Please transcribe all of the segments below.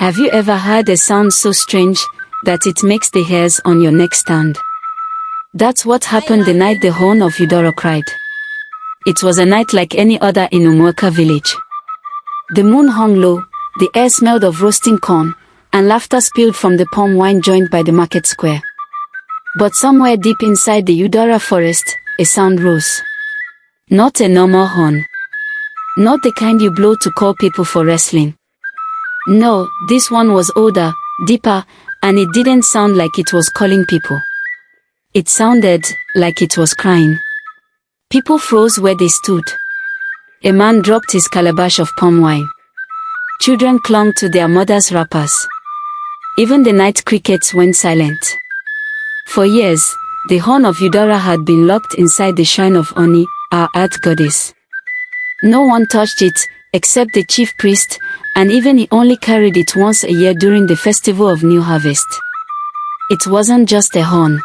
Have you ever heard a sound so strange that it makes the hairs on your neck stand? That's what happened the night the Horn of Udara cried. It was a night like any other in Umuoka village. The moon hung low, the air smelled of roasting corn, and laughter spilled from the palm wine joint by the market square. But somewhere deep inside the Udara forest, a sound rose. Not a normal horn. Not the kind you blow to call people for wrestling. No, this one was older, deeper, and it didn't sound like it was calling people. It sounded like it was crying. People froze where they stood. A man dropped his calabash of palm wine. Children clung to their mothers' wrappers. Even the night crickets went silent. For years, the Horn of Udara had been locked inside the shrine of Oni, our earth goddess. No one touched it, except the chief priest, and even he only carried it once a year during the festival of New Harvest. It wasn't just a horn.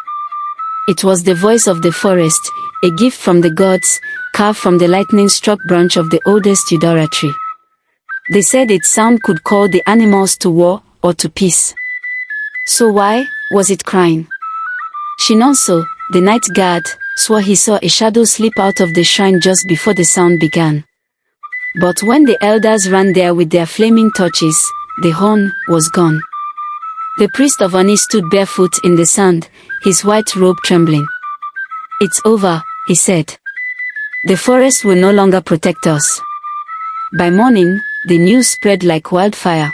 It was the voice of the forest, a gift from the gods, carved from the lightning-struck branch of the oldest Udara tree. They said its sound could call the animals to war or to peace. So why was it crying? Shinonso, the night guard, swore he saw a shadow slip out of the shrine just before the sound began. But when the elders ran there with their flaming torches, the horn was gone. The priest of Oni stood barefoot in the sand, his white robe trembling. "It's over," he said. "The forest will no longer protect us." By morning, the news spread like wildfire.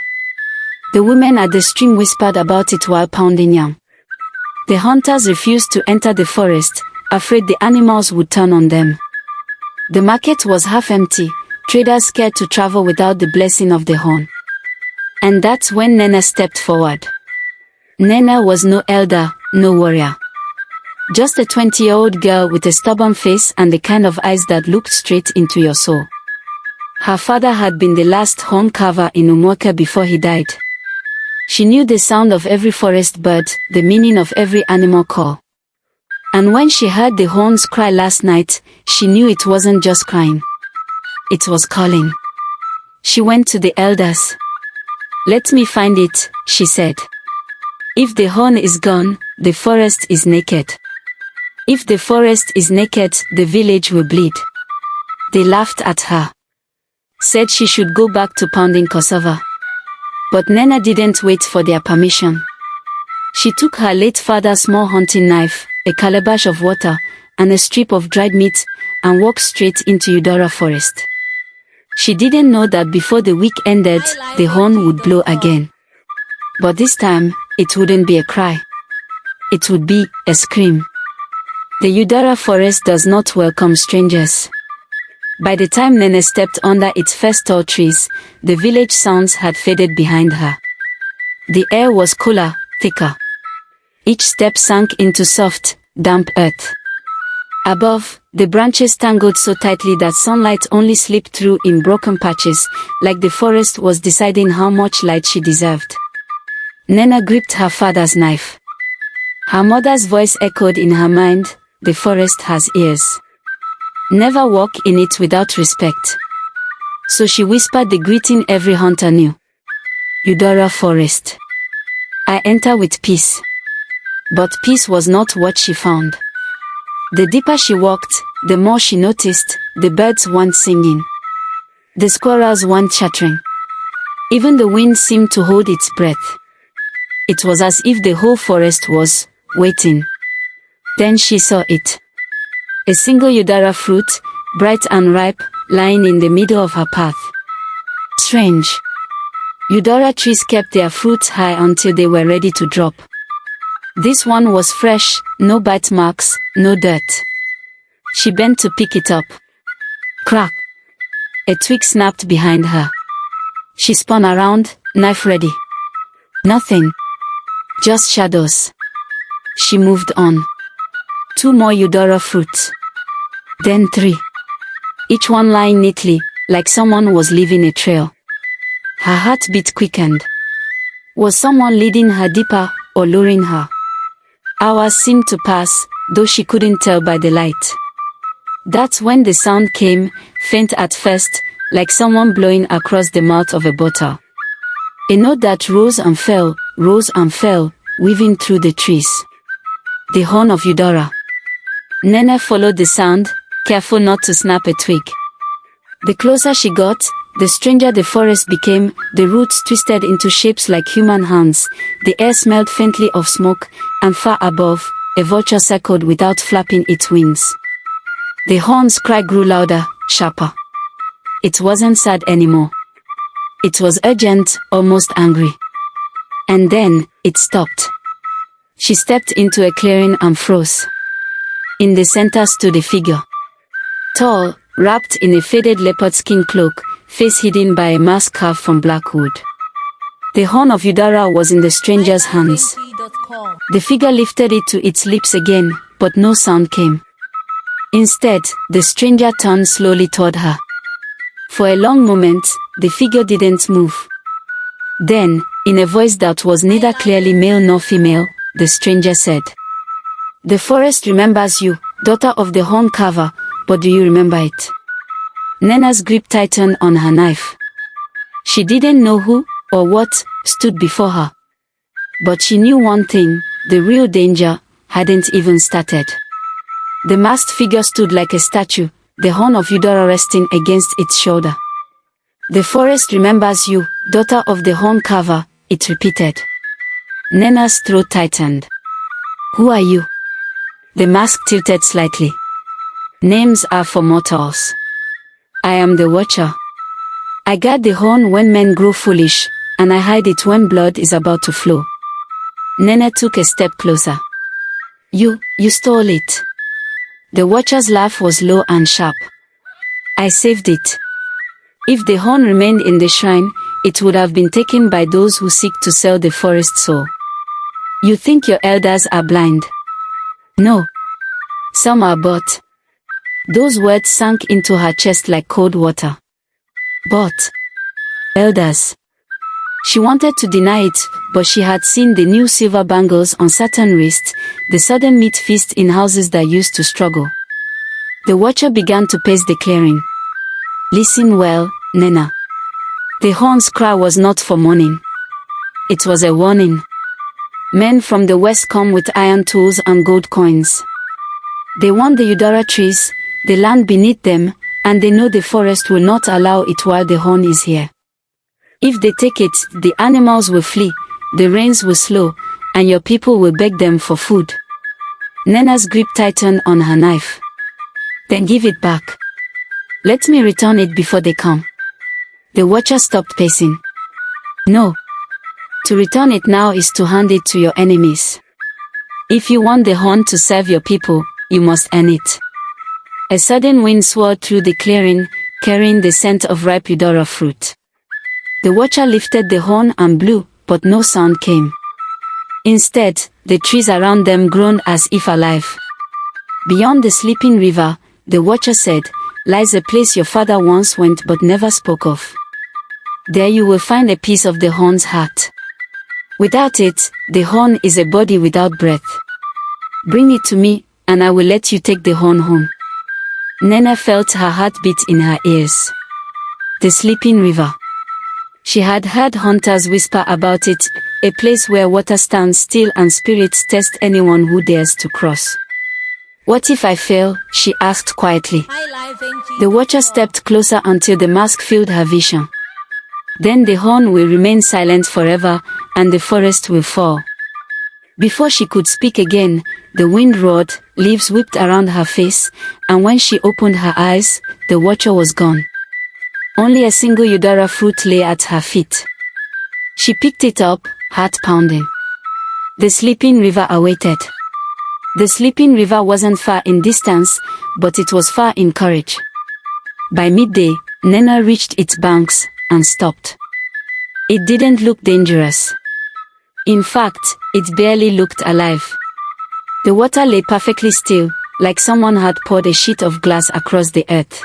The women at the stream whispered about it while pounding yam. The hunters refused to enter the forest, afraid the animals would turn on them. The market was half empty, traders scared to travel without the blessing of the horn. And that's when Nnenna stepped forward. Nnenna was no elder, no warrior. Just a 20-year-old girl with a stubborn face and the kind of eyes that looked straight into your soul. Her father had been the last horn carver in Umuoka before he died. She knew the sound of every forest bird, the meaning of every animal call. And when she heard the horns cry last night, she knew it wasn't just crying. It was calling. She went to the elders. "Let me find it," she said. "If the horn is gone, the forest is naked. If the forest is naked, the village will bleed." They laughed at her. Said she should go back to pounding cassava. But Nnenna didn't wait for their permission. She took her late father's small hunting knife, a calabash of water, and a strip of dried meat, and walked straight into Udara forest. She didn't know that before the week ended, the horn would blow again. But this time, it wouldn't be a cry. It would be a scream. The Udara forest does not welcome strangers. By the time Nnenna stepped under its first tall trees, the village sounds had faded behind her. The air was cooler, thicker. Each step sank into soft, damp earth. Above, the branches tangled so tightly that sunlight only slipped through in broken patches, like the forest was deciding how much light she deserved. Nnenna gripped her father's knife. Her mother's voice echoed in her mind, "The forest has ears. Never walk in it without respect." So she whispered the greeting every hunter knew. "Udara forest. I enter with peace." But peace was not what she found. The deeper she walked, the more she noticed, the birds weren't singing. The squirrels weren't chattering. Even the wind seemed to hold its breath. It was as if the whole forest was waiting. Then she saw it. A single Udara fruit, bright and ripe, lying in the middle of her path. Strange. Udara trees kept their fruits high until they were ready to drop. This one was fresh, no bite marks, no dirt. She bent to pick it up. Crack! A twig snapped behind her. She spun around, knife ready. Nothing. Just shadows. She moved on. 2 more Udara fruits. Then 3. Each one lying neatly, like someone was leaving a trail. Her heartbeat quickened. Was someone leading her deeper, or luring her? Hours seemed to pass, though she couldn't tell by the light. That's when the sound came, faint at first, like someone blowing across the mouth of a bottle. A note that rose and fell, weaving through the trees. The Horn of Udara. Nnenna followed the sound, careful not to snap a twig. The closer she got, the stranger the forest became. The roots twisted into shapes like human hands, the air smelled faintly of smoke, and far above, a vulture circled without flapping its wings. The horn's cry grew louder, sharper. It wasn't sad anymore. It was urgent, almost angry. And then, it stopped. She stepped into a clearing and froze. In the center stood a figure. Tall, wrapped in a faded leopard skin cloak, face hidden by a mask carved from black wood. The Horn of Udara was in the stranger's hands. The figure lifted it to its lips again, but no sound came. Instead, the stranger turned slowly toward her. For a long moment, the figure didn't move. Then, in a voice that was neither clearly male nor female, the stranger said, "The forest remembers you, daughter of the horn carver, but do you remember it?" Nnenna's grip tightened on her knife. She didn't know who, or what, stood before her. But she knew one thing, the real danger hadn't even started. The masked figure stood like a statue, the Horn of Udara resting against its shoulder. "The forest remembers you, daughter of the horn carver," it repeated. Nnenna's throat tightened. "Who are you?" The mask tilted slightly. "Names are for mortals. I am the Watcher. I guard the horn when men grow foolish, and I hide it when blood is about to flow." Nnenna took a step closer. You stole it." The Watcher's laugh was low and sharp. "I saved it. If the horn remained in the shrine, it would have been taken by those who seek to sell the forest soul. You think your elders are blind? No. Some are but..." Those words sank into her chest like cold water. But elders. She wanted to deny it, but she had seen the new silver bangles on certain wrists, the sudden meat feast in houses that used to struggle. The Watcher began to pace the clearing. "Listen well, Nnenna. The horn's cry was not for mourning. It was a warning. Men from the west come with iron tools and gold coins. They want the Udara trees, the land beneath them, and they know the forest will not allow it while the horn is here. If they take it, the animals will flee, the rains will slow, and your people will beg them for food." Nnenna's grip tightened on her knife. "Then give it back. Let me return it before they come." The Watcher stopped pacing. "No. To return it now is to hand it to your enemies. If you want the horn to serve your people, you must earn it." A sudden wind swirled through the clearing, carrying the scent of ripe Udara fruit. The Watcher lifted the horn and blew, but no sound came. Instead, the trees around them groaned as if alive. "Beyond the sleeping river," the Watcher said, "lies a place your father once went but never spoke of. There you will find a piece of the horn's heart. Without it, the horn is a body without breath. Bring it to me, and I will let you take the horn home." Nnenna felt her heart beat in her ears. The sleeping river. She had heard hunters whisper about it, a place where water stands still and spirits test anyone who dares to cross. "What if I fail?" she asked quietly. The Watcher stepped closer until the mask filled her vision. "Then the horn will remain silent forever, and the forest will fall." Before she could speak again, the wind roared, leaves whipped around her face, and when she opened her eyes, the Watcher was gone. Only a single Udara fruit lay at her feet. She picked it up, heart pounding. The sleeping river awaited. The sleeping river wasn't far in distance, but it was far in courage. By midday, Nnenna reached its banks, and stopped. It didn't look dangerous. In fact, it barely looked alive. The water lay perfectly still, like someone had poured a sheet of glass across the earth.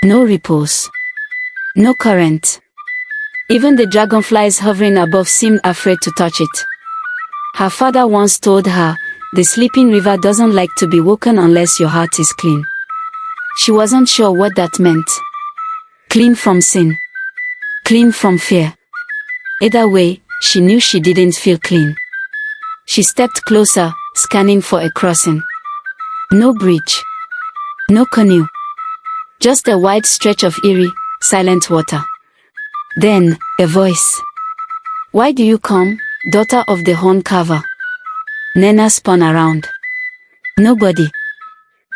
No ripples. No current. Even the dragonflies hovering above seemed afraid to touch it. Her father once told her, "The sleeping river doesn't like to be woken unless your heart is clean." She wasn't sure what that meant. Clean from sin. Clean from fear. Either way, she knew she didn't feel clean. She stepped closer, scanning for a crossing. No bridge. No canoe. Just a wide stretch of eerie, silent water. Then, a voice. "Why do you come, daughter of the horn carver?" Nnenna spun around. "Nobody.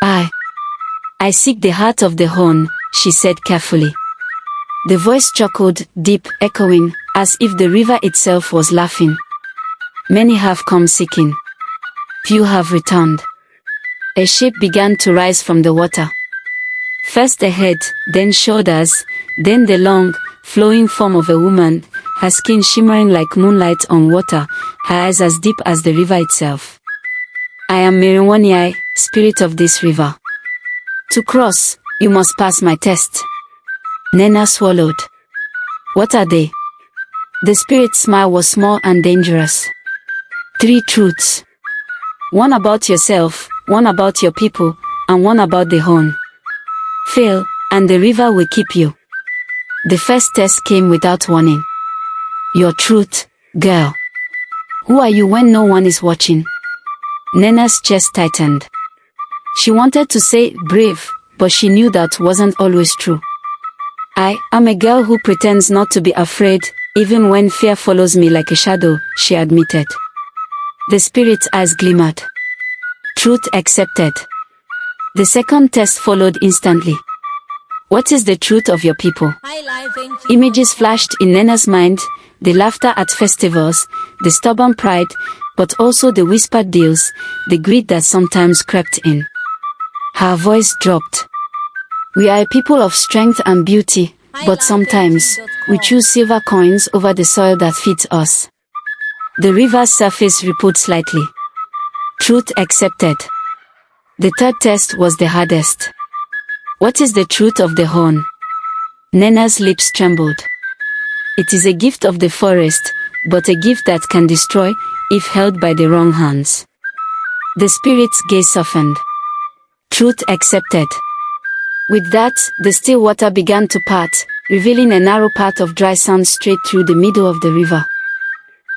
I seek the heart of the horn," she said carefully. The voice chuckled, deep, echoing, as if the river itself was laughing. "Many have come seeking. Few have returned." A shape began to rise from the water. First a head, then shoulders, then the long, flowing form of a woman, her skin shimmering like moonlight on water, her eyes as deep as the river itself. "I am Miriwaniai, spirit of this river. To cross, you must pass my test." Nnenna swallowed. "What are they?" The spirit's smile was small and dangerous. "3 truths. One about yourself, one about your people, and one about the horn. Fail, and the river will keep you." The first test came without warning. "Your truth, girl. Who are you when no one is watching?" Nnenna's chest tightened. She wanted to say brave, but she knew that wasn't always true. "I am a girl who pretends not to be afraid, even when fear follows me like a shadow," she admitted. The spirit's eyes glimmered. Truth accepted. The second test followed instantly. "What is the truth of your people?" Images flashed in Nnenna's mind, the laughter at festivals, the stubborn pride, but also the whispered deals, the greed that sometimes crept in. Her voice dropped. "We are a people of strength and beauty, but sometimes, we choose silver coins over the soil that feeds us." The river's surface rippled slightly. Truth accepted. The third test was the hardest. "What is the truth of the horn?" Nnenna's lips trembled. "It is a gift of the forest, but a gift that can destroy, if held by the wrong hands." The spirit's gaze softened. Truth accepted. With that, the still water began to part, revealing a narrow path of dry sand straight through the middle of the river.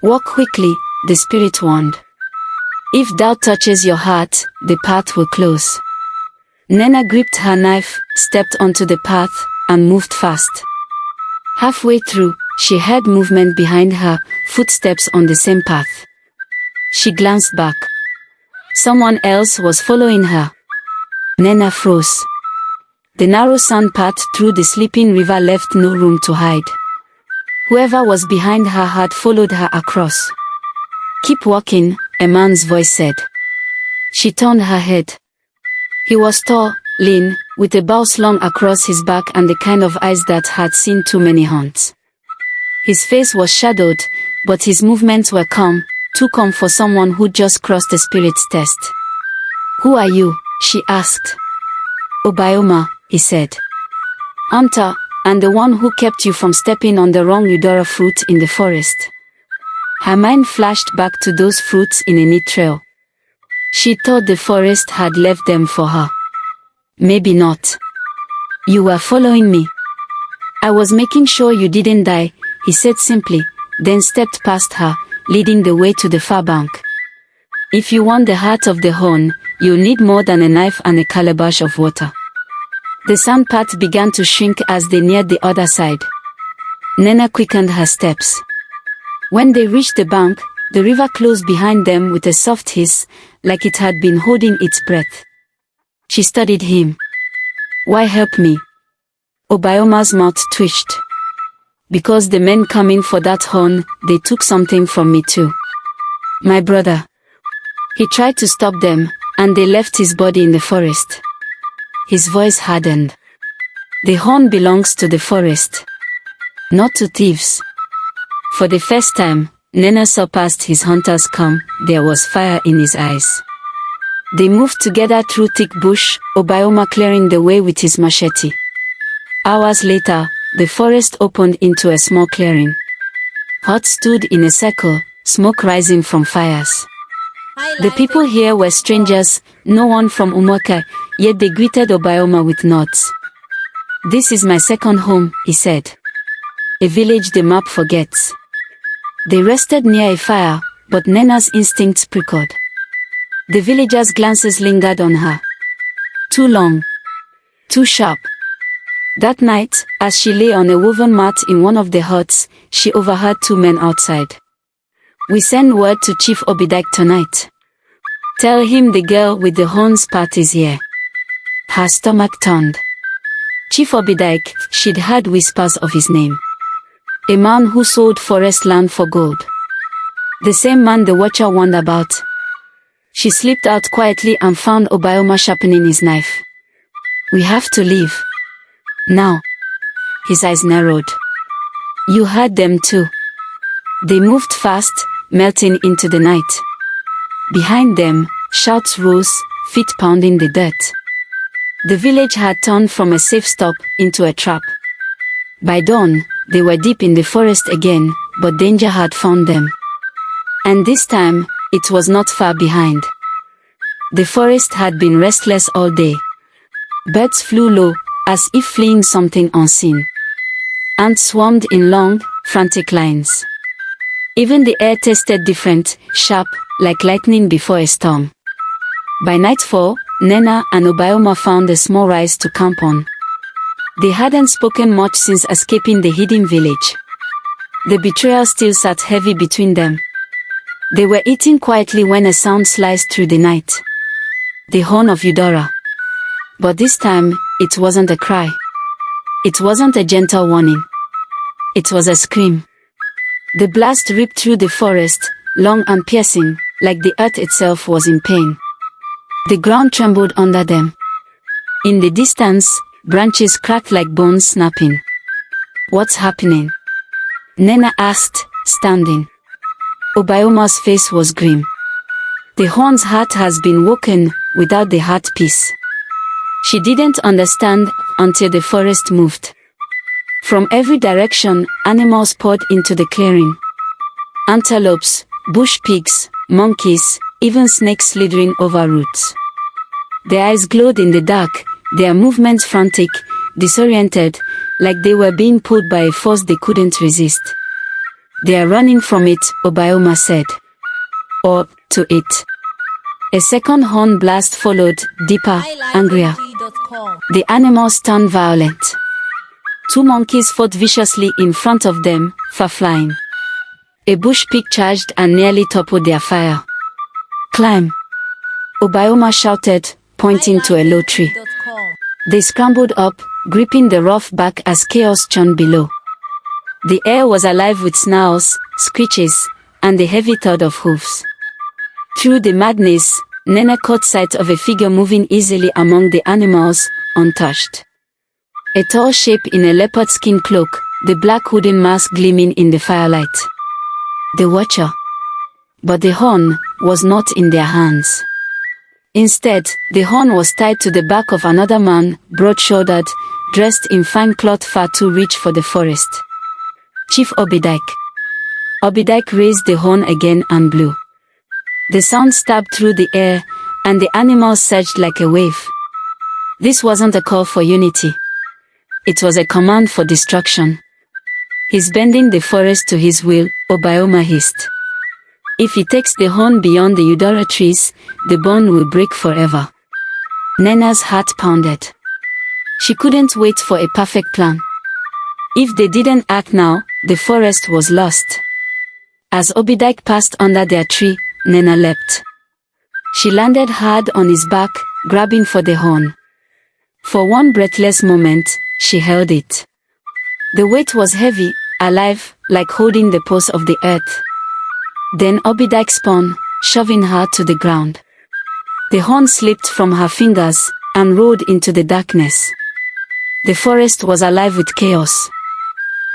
"Walk quickly," the spirit warned. "If doubt touches your heart, the path will close." Nnenna gripped her knife, stepped onto the path, and moved fast. Halfway through, she heard movement behind her, footsteps on the same path. She glanced back. Someone else was following her. Nnenna froze. The narrow sand path through the sleeping river left no room to hide. Whoever was behind her had followed her across. "Keep walking," a man's voice said. She turned her head. He was tall, lean, with a bow slung across his back and the kind of eyes that had seen too many hunts. His face was shadowed, but his movements were calm, too calm for someone who just crossed the spirit's test. "Who are you?" she asked. "Obioma," he said. "Hunter, and the one who kept you from stepping on the wrong Udara fruit in the forest." Her mind flashed back to those fruits in a neat trail. She thought the forest had left them for her. "Maybe not. You were following me." "I was making sure you didn't die," he said simply, then stepped past her, leading the way to the far bank. "If you want the heart of the horn, you'll need more than a knife and a calabash of water." The sand path began to shrink as they neared the other side. Nnenna quickened her steps. When they reached the bank, the river closed behind them with a soft hiss, like it had been holding its breath. She studied him. "Why help me?" Obioma's mouth twitched. "Because the men coming for that horn, they took something from me too. My brother." He tried to stop them, and they left his body in the forest. His voice hardened. "The horn belongs to the forest, not to thieves." For the first time, Nnenna saw past his hunters come. There was fire in his eyes. They moved together through thick bush, Obioma clearing the way with his machete. Hours later, the forest opened into a small clearing. Huts stood in a circle, smoke rising from fires. The people here were strangers, no one from Umuaka, yet they greeted Obioma with nods. "This is my second home," he said. "A village the map forgets." They rested near a fire, but Nnenna's instincts prickled. The villagers' glances lingered on her. Too long. Too sharp. That night, as she lay on a woven mat in one of the huts, she overheard two men outside. "We send word to Chief Obidike tonight. Tell him the girl with the horns part is here." Her stomach turned. Chief Obidike, she'd heard whispers of his name. A man who sold forest land for gold. The same man the watcher warned about. She slipped out quietly and found Obioma sharpening his knife. "We have to leave. Now." His eyes narrowed. "You heard them too." They moved fast, melting into the night. Behind them, shouts rose, feet pounding the dirt. The village had turned from a safe stop into a trap. By dawn, they were deep in the forest again, but danger had found them. And this time, it was not far behind. The forest had been restless all day. Birds flew low, as if fleeing something unseen. Ants swarmed in long, frantic lines. Even the air tasted different, sharp, like lightning before a storm. By nightfall, Nnenna and Obioma found a small rise to camp on. They hadn't spoken much since escaping the hidden village. The betrayal still sat heavy between them. They were eating quietly when a sound sliced through the night. The Horn of Udara. But this time, it wasn't a cry. It wasn't a gentle warning. It was a scream. The blast ripped through the forest, long and piercing, like the earth itself was in pain. The ground trembled under them. In the distance, branches cracked like bones snapping. "What's happening?" Nnenna asked, standing. Obioma's face was grim. The horn's heart has been woken, without the heart piece. She didn't understand, until the forest moved. From every direction, animals poured into the clearing. Antelopes, bush pigs, monkeys, even snakes slithering over roots. Their eyes glowed in the dark, their movements frantic, disoriented, like they were being pulled by a force they couldn't resist. "They are running from it," Obioma said. "Or to it." A second horn blast followed, deeper, angrier. The animals turned violent. Two monkeys fought viciously in front of them, far flying. A bush pig charged and nearly toppled their fire. "Climb!" Obioma shouted, pointing to a low tree. They scrambled up, gripping the rough bark as chaos churned below. The air was alive with snarls, screeches, and the heavy thud of hooves. Through the madness, Nnenna caught sight of a figure moving easily among the animals, untouched. A tall shape in a leopard skin cloak, the black wooden mask gleaming in the firelight. The watcher. But the horn was not in their hands. Instead, the horn was tied to the back of another man, broad-shouldered, dressed in fine cloth far too rich for the forest. Chief Obidike. Obidike raised the horn again and blew. The sound stabbed through the air, and the animals surged like a wave. This wasn't a call for unity. It was a command for destruction. "He's bending the forest to his will," Obioma hissed. "If he takes the horn beyond the Udara trees, the bond will break forever." Nnenna's heart pounded. She couldn't wait for a perfect plan. If they didn't act now, the forest was lost. As Obidike passed under their tree, Nnenna leapt. She landed hard on his back, grabbing for the horn. For one breathless moment, she held it. The weight was heavy, alive, like holding the pulse of the earth. Then Obidike spun, shoving her to the ground. The horn slipped from her fingers, and rolled into the darkness. The forest was alive with chaos.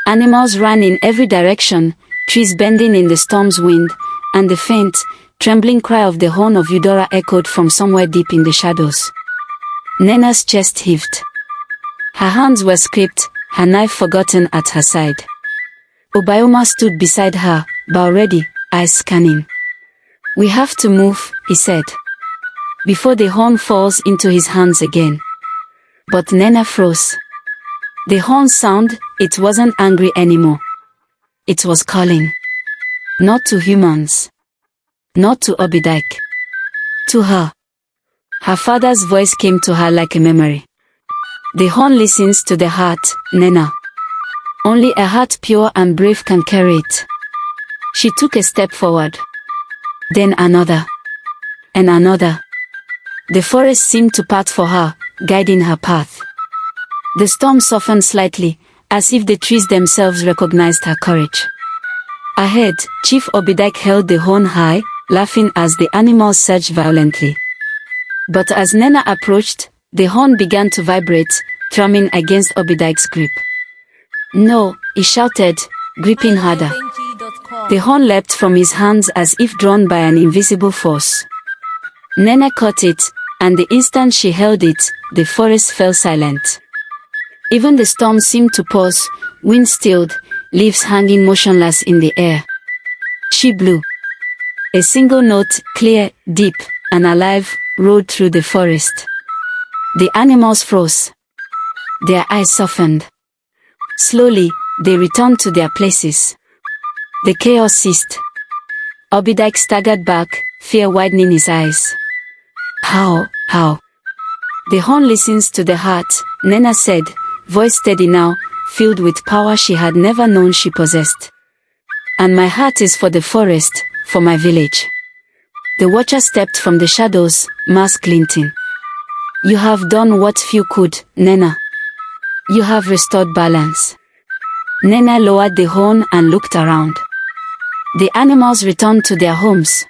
Animals ran in every direction, trees bending in the storm's wind, and the faint, trembling cry of the Horn of Udara echoed from somewhere deep in the shadows. Nnenna's chest heaved. Her hands were scraped, her knife forgotten at her side. Obioma stood beside her, bow ready, eyes scanning. "We have to move," he said, "before the horn falls into his hands again." But Nnenna froze. The horn's sound, it wasn't angry anymore. It was calling. Not to humans. Not to Obidike. To her. Her father's voice came to her like a memory. The horn listens to the heart, Nnenna. Only a heart pure and brave can carry it. She took a step forward. Then another. And another. The forest seemed to part for her, guiding her path. The storm softened slightly, as if the trees themselves recognized her courage. Ahead, Chief Obidike held the horn high, laughing as the animals surged violently. But as Nnenna approached, the horn began to vibrate, thrumming against Obidike's grip. No, he shouted, gripping harder. The horn leapt from his hands as if drawn by an invisible force. Nnenna caught it, and the instant she held it, the forest fell silent. Even the storm seemed to pause, wind stilled, leaves hanging motionless in the air. She blew. A single note, clear, deep, and alive, rolled through the forest. The animals froze. Their eyes softened. Slowly, they returned to their places. The chaos ceased. Obidike staggered back, fear widening his eyes. How? The horn listens to the heart, Nnenna said, voice steady now, filled with power she had never known she possessed. And my heart is for the forest, for my village. The watcher stepped from the shadows, mask glinting. You have done what few could, Nnenna. You have restored balance. Nnenna lowered the horn and looked around. The animals returned to their homes.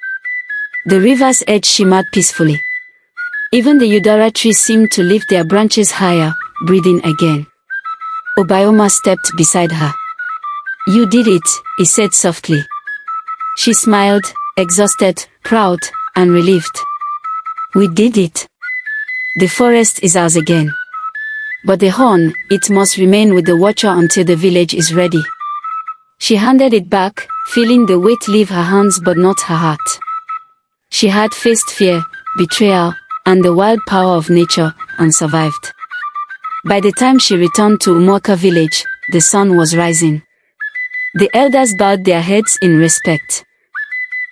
The river's edge shimmered peacefully. Even the Udara trees seemed to lift their branches higher, breathing again. Obioma stepped beside her. You did it, he said softly. She smiled, exhausted, proud, and relieved. We did it. The forest is ours again. But the horn, it must remain with the watcher until the village is ready. She handed it back, feeling the weight leave her hands but not her heart. She had faced fear, betrayal, and the wild power of nature, and survived. By the time she returned to Umuoka village, the sun was rising. The elders bowed their heads in respect.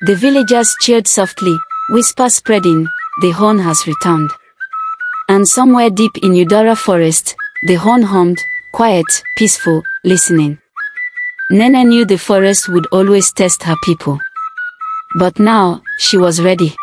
The villagers cheered softly, whispers spreading, the horn has returned. And somewhere deep in Udara forest, the horn hummed, quiet, peaceful, listening. Nnenna knew the forest would always test her people. But now, she was ready.